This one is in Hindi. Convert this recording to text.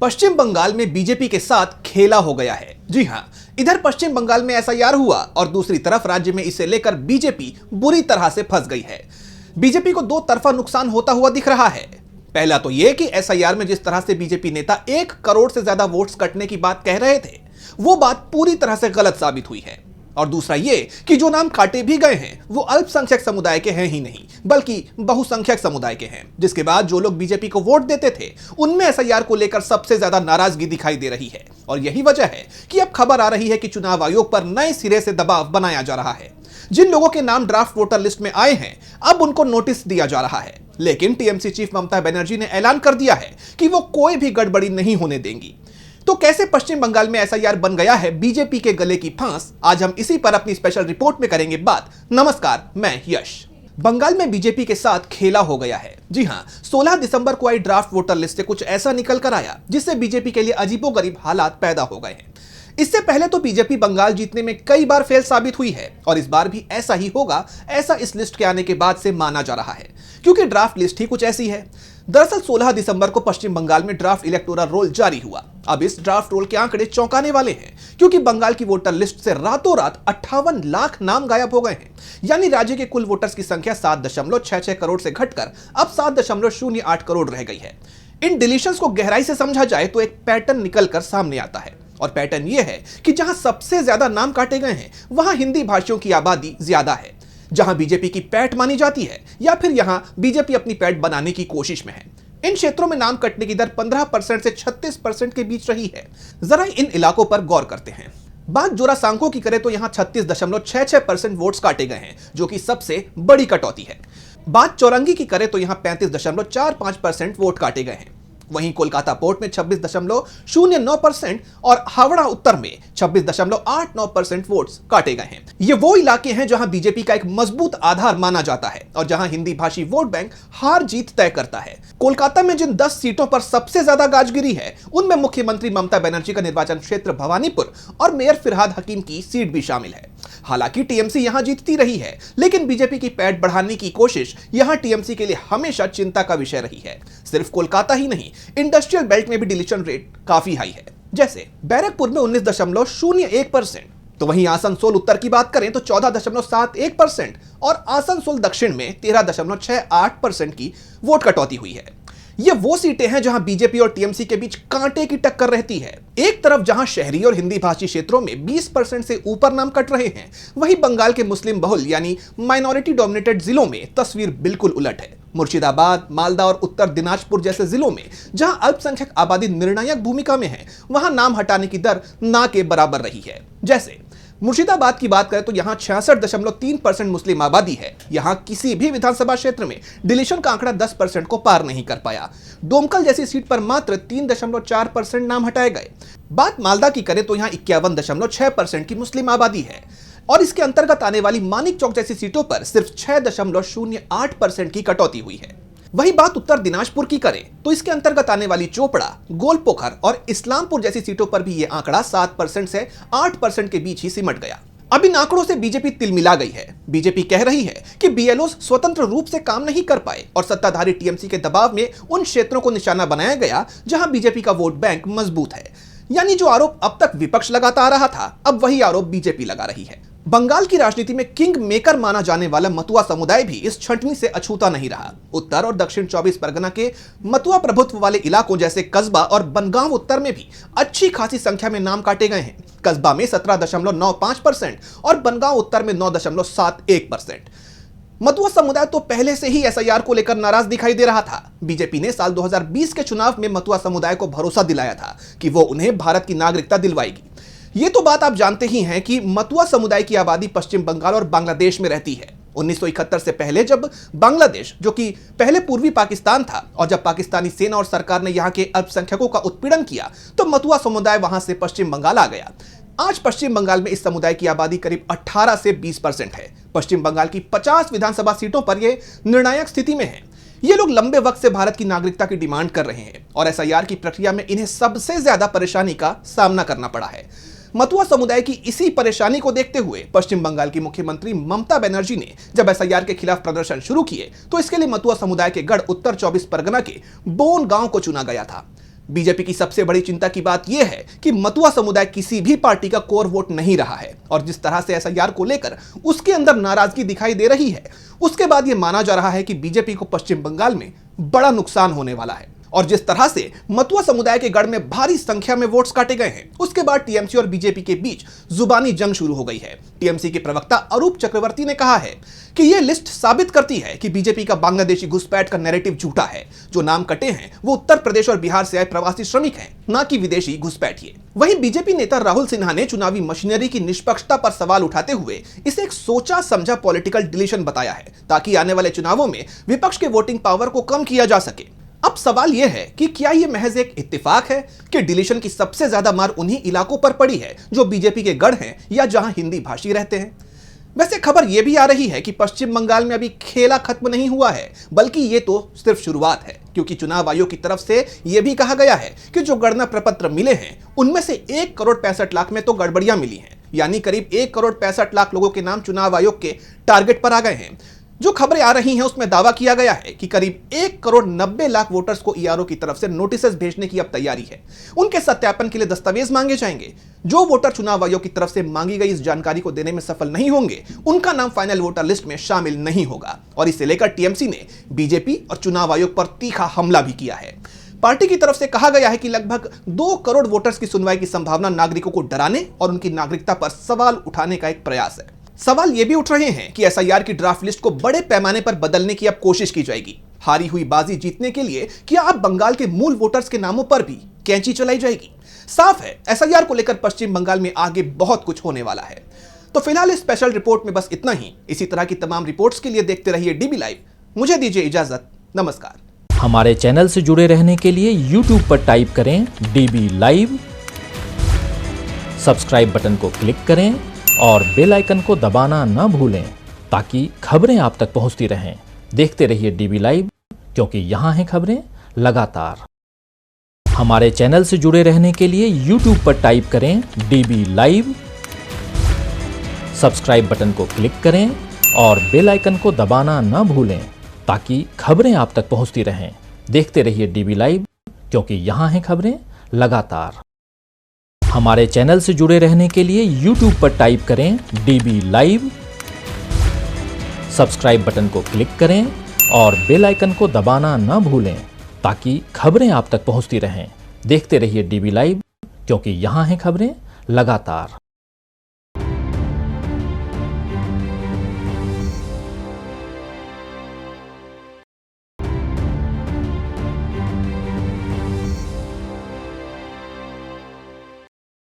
पश्चिम बंगाल में बीजेपी के साथ खेला हो गया है। जी हां, इधर पश्चिम बंगाल में एसआईआर हुआ और दूसरी तरफ राज्य में इसे लेकर बीजेपी बुरी तरह से फंस गई है। बीजेपी को दो तरफा नुकसान होता हुआ दिख रहा है। पहला तो यह कि एसआईआर में जिस तरह से बीजेपी नेता 1 करोड़ से ज्यादा वोट्स कटने की बात कह रहे थे, वो बात पूरी तरह से गलत साबित हुई है। और दूसरा ये कि जो नाम काटे भी गए हैं वो अल्पसंख्यक समुदाय के हैं ही नहीं, बल्कि बहुसंख्यक समुदाय के हैं, जिसके बाद जो लोग बीजेपी को वोट देते थे उनमें एसआईआर को लेकर सबसे ज्यादा नाराजगी दिखाई दे रही है। और यही वजह है कि अब खबर आ रही है कि चुनाव आयोग पर नए सिरे से दबाव बनाया जा रहा है। जिन लोगों के नाम ड्राफ्ट वोटर लिस्ट में आए हैं, अब उनको नोटिस दिया जा रहा है। लेकिन टीएमसी चीफ ममता बनर्जी ने ऐलान कर दिया है कि वो कोई भी गड़बड़ी नहीं होने देंगी। तो कैसे पश्चिम बंगाल में एसआईआर बन गया है बीजेपी के गले की फांस, आज हम इसी पर अपनी स्पेशल रिपोर्ट में करेंगे बात। नमस्कार, मैं यश। बंगाल में बीजेपी के साथ खेला हो गया है। जी हां, 16 दिसंबर को आई ड्राफ्ट वोटर लिस्ट से कुछ ऐसा निकल कर आया जिससे बीजेपी के लिए अजीबोगरीब हालात पैदा हो गए हैं। इससे पहले तो बीजेपी बंगाल जीतने में कई बार फेल साबित हुई है और इस बार भी ऐसा ही होगा, ऐसा इस लिस्ट के आने के बाद से माना जा रहा है, क्योंकि ड्राफ्ट लिस्ट ही कुछ ऐसी है। दरअसल 16 दिसंबर को पश्चिम बंगाल में ड्राफ्ट इलेक्टोरल रोल जारी हुआ। अब इस ड्राफ्ट रोल के आंकड़े चौंकाने वाले हैं, क्योंकि बंगाल की वोटर लिस्ट से रातों रात 58 लाख नाम गायब हो गए हैं। यानी राज्य के कुल वोटर्स की संख्या 7.66 करोड़ से घटकर अब 7.08 करोड़ रह गई है। इन डिलीशंस को गहराई से समझा जाए तो एक पैटर्न निकलकर सामने आता है, और पैटर्न यह है कि जहां सबसे ज्यादा नाम काटे गए हैं वहां हिंदी भाषियों की आबादी ज्यादा है, जहां बीजेपी की पैठ मानी जाती है, या फिर यहां बीजेपी अपनी पैठ बनाने की कोशिश में है। इन क्षेत्रों में नाम कटने की दर 15% से 36% के बीच रही है। जरा इन इलाकों पर गौर करते हैं। बात जोरासांको की करें तो यहां 36.66% वोट्स काटे गए हैं, जो कि सबसे बड़ी कटौती है। बात चौरंगी की करें तो यहां 35.45% वोट काटे गए हैं। वहीं कोलकाता पोर्ट में 26.09% और हावड़ा उत्तर में 26.89% वोट्स काटे गए हैं। ये वो इलाके हैं जहां बीजेपी का एक मजबूत आधार माना जाता है और जहां हिंदी भाषी वोट बैंक हार जीत तय करता है। कोलकाता में जिन 10 सीटों पर सबसे ज्यादा गाजगिरी है, उनमें मुख्यमंत्री ममता बनर्जी का निर्वाचन क्षेत्र भवानीपुर और मेयर फिरहाद हकीम की सीट भी शामिल है। हालांकि टीएमसी यहां जीतती रही है, लेकिन बीजेपी की पैठ बढ़ाने की कोशिश यहां टीएमसी के लिए हमेशा चिंता का विषय रही है। सिर्फ कोलकाता ही नहीं, इंडस्ट्रियल बेल्ट में भी डिलीशन रेट काफी हाई है। जैसे बैरकपुर में 19.01%, तो वहीं आसनसोल उत्तर की बात करें तो 14.71% और आसनसोल दक्षिण में 13.68% की वोट कटौती हुई है। ये वो सीटें हैं जहां बीजेपी और टीएमसी के बीच कांटे की टक्कर रहती है। एक तरफ जहां शहरी और हिंदी भाषी क्षेत्रों में 20% से ऊपर नाम कट रहे हैं, वहीं बंगाल के मुस्लिम बहुल यानी माइनॉरिटी डोमिनेटेड जिलों में तस्वीर बिल्कुल उलट है। मुर्शिदाबाद, मालदा और उत्तर दिनाजपुर जैसे जिलों में जहां अल्पसंख्यक आबादी निर्णायक भूमिका में है, वहां नाम हटाने की दर ना के बराबर रही है। जैसे मुर्शिदाबाद की बात करें तो यहां 66.3% मुस्लिम आबादी है। यहां किसी भी विधानसभा क्षेत्र में डिलीशन का आंकड़ा 10% को पार नहीं कर पाया। डोमकल जैसी सीट पर मात्र 3.4% नाम हटाए गए। बात मालदा की करें तो यहां 51.6% की मुस्लिम आबादी है और इसके अंतर्गत आने वाली मानिक चौक जैसी सीटों पर सिर्फ 6.08% की कटौती हुई है। वही बात उत्तर दिनाजपुर की करें तो इसके अंतर्गत आने वाली चोपड़ा, गोलपोखर और इस्लामपुर जैसी सीटों पर भी यह आंकड़ा 7% से 8% के बीच ही सिमट गया। अब इन आंकड़ों से बीजेपी तिलमिला गई है। बीजेपी कह रही है कि बीएलओ स्वतंत्र रूप से काम नहीं कर पाए और सत्ताधारी टीएमसी के दबाव में उन क्षेत्रों को निशाना बनाया गया जहां बीजेपी का वोट बैंक मजबूत है। यानी जो आरोप अब तक विपक्ष लगाता आ रहा था, अब वही आरोप बीजेपी लगा रही है। बंगाल की राजनीति में किंग मेकर माना जाने वाला मतुआ समुदाय भी इस छंटनी से अछूता नहीं रहा। उत्तर और दक्षिण 24 परगना के मतुआ प्रभुत्व वाले इलाकों जैसे कस्बा और बनगांव उत्तर में भी अच्छी खासी संख्या में नाम काटे गए हैं। कस्बा में 17.95% और बनगांव उत्तर में 9.71%। मतुआ समुदाय तो पहले से ही एसआईआर को लेकर नाराज दिखाई दे रहा था। बीजेपी ने साल 2020 के चुनाव में मतुआ समुदाय को भरोसा दिलाया था कि वो उन्हें भारत की नागरिकता दिलवाएगी। ये तो बात आप जानते ही हैं कि मतुआ समुदाय की आबादी पश्चिम बंगाल और बांग्लादेश में रहती है। 1971 से पहले जब बांग्लादेश, जो कि पहले पूर्वी पाकिस्तान था, और जब पाकिस्तानी सेना और सरकार ने यहां के अल्पसंख्यकों का उत्पीड़न किया, तो मतुआ समुदाय वहां से पश्चिम बंगाल आ गया। आज पश्चिम बंगाल में इस समुदाय की आबादी करीब 18 से 20% है। पश्चिम बंगाल की 50 विधानसभा सीटों पर यह निर्णायक स्थिति में है। ये लोग लंबे वक्त से भारत की नागरिकता की डिमांड कर रहे हैं और एसआईआर की प्रक्रिया में इन्हें सबसे ज्यादा परेशानी का सामना करना पड़ा है। मतुआ समुदाय की इसी परेशानी को देखते हुए पश्चिम बंगाल की मुख्यमंत्री ममता बनर्जी ने जब एसआईआर के खिलाफ प्रदर्शन शुरू किए, तो इसके लिए मतुआ समुदाय के गढ़ उत्तर 24 परगना के बोन गांव को चुना गया था। बीजेपी की सबसे बड़ी चिंता की बात यह है कि मतुआ समुदाय किसी भी पार्टी का कोर वोट नहीं रहा है और जिस तरह से एसआईआर को लेकर उसके अंदर नाराजगी दिखाई दे रही है, उसके बाद यह माना जा रहा है कि बीजेपी को पश्चिम बंगाल में बड़ा नुकसान होने वाला है। और जिस तरह से मतुआ समुदाय के गढ़ में भारी संख्या में वोट्स काटे गए हैं, उसके बाद टीएमसी और बीजेपी के बीच जुबानी जंग शुरू हो गई है। टीएमसी के प्रवक्ता अरूप चक्रवर्ती ने कहा है कि यह लिस्ट साबित करती है कि बीजेपी का बांग्लादेशी घुसपैठ का नैरेटिव झूठा है। जो नाम कटे हैं वो उत्तर प्रदेश और बिहार से आए प्रवासी श्रमिक हैं, न कि विदेशी घुसपैठिए। वहीं बीजेपी नेता राहुल सिन्हा ने चुनावी मशीनरी की निष्पक्षता पर सवाल उठाते हुए इसे एक सोचा समझा पॉलिटिकल डिलीशन बताया है, ताकि आने वाले चुनावों में विपक्ष के वोटिंग पावर को कम किया जा सके। अब सवाल यह है कि क्या यह महज एक इत्तेफाक है कि डिलीशन की सबसे ज्यादा मार उन्हीं इलाकों पर पड़ी है जो बीजेपी के गढ़ हैं या जहां हिंदी भाषी रहते हैं। वैसे खबर यह भी आ रही है कि पश्चिम बंगाल में अभी खेला खत्म नहीं हुआ है, बल्कि यह तो सिर्फ शुरुआत है, क्योंकि चुनाव आयोग की तरफ से यह भी कहा गया है कि जो गणना प्रपत्र मिले हैं उनमें से 1 करोड़ 65 लाख में तो गड़बड़ियां मिली हैं, यानी करीब 1 करोड़ 65 लाख लोगों के नाम चुनाव आयोग के टारगेट पर आ गए हैं। जो खबरें आ रही हैं उसमें दावा किया गया है कि करीब 1 करोड़ 90 लाख वोटर्स को ईआरओ की तरफ से नोटिस भेजने की अब तैयारी है। उनके सत्यापन के लिए दस्तावेज मांगे जाएंगे। जो वोटर चुनाव आयोग की तरफ से मांगी गई इस जानकारी को देने में सफल नहीं होंगे, उनका नाम फाइनल वोटर लिस्ट में शामिल नहीं होगा। और इसे लेकर टीएमसी ने बीजेपी और चुनाव आयोग पर तीखा हमला भी किया है। पार्टी की तरफ से कहा गया है कि लगभग 2 करोड़ वोटर्स की सुनवाई की संभावना नागरिकों को डराने और उनकी नागरिकता पर सवाल उठाने का एक प्रयास है। सवाल ये भी उठ रहे हैं कि एसआईआर की ड्राफ्ट लिस्ट को बड़े पैमाने पर बदलने की अब कोशिश की जाएगी। हारी हुई बाजी जीतने के लिए क्या अब बंगाल के मूल वोटर्स के नामों पर भी कैंची चलाई जाएगी? साफ है, एसआईआर को लेकर पश्चिम बंगाल में आगे बहुत कुछ होने वाला है। तो फिलहाल इस स्पेशल रिपोर्ट में बस इतना ही। इसी तरह की तमाम रिपोर्ट्स के लिए देखते रहिए डीबी लाइव। मुझे दीजिए इजाजत, नमस्कार। हमारे चैनल से जुड़े रहने के लिए YouTube पर टाइप करें डीबी लाइव, सब्सक्राइब बटन को क्लिक करें और बेल आइकन को दबाना न भूलें ताकि खबरें आप तक पहुंचती रहें। देखते रहिए डीबी लाइव, क्योंकि यहाँ हैं खबरें लगातार। हमारे चैनल से जुड़े रहने के लिए YouTube पर टाइप करें डीबी लाइव, सब्सक्राइब बटन को क्लिक करें और बेल आइकन को दबाना न भूलें ताकि खबरें आप तक पहुंचती रहें। देखते रहिए डीबी लाइव, क्योंकि यहाँ हैं खबरें लगातार। हमारे चैनल से जुड़े रहने के लिए YouTube पर टाइप करें डीबी लाइव, सब्सक्राइब बटन को क्लिक करें और बेल आइकन को दबाना न भूलें ताकि खबरें आप तक पहुंचती रहें। देखते रहिए डीबी लाइव, क्योंकि यहाँ हैं खबरें लगातार।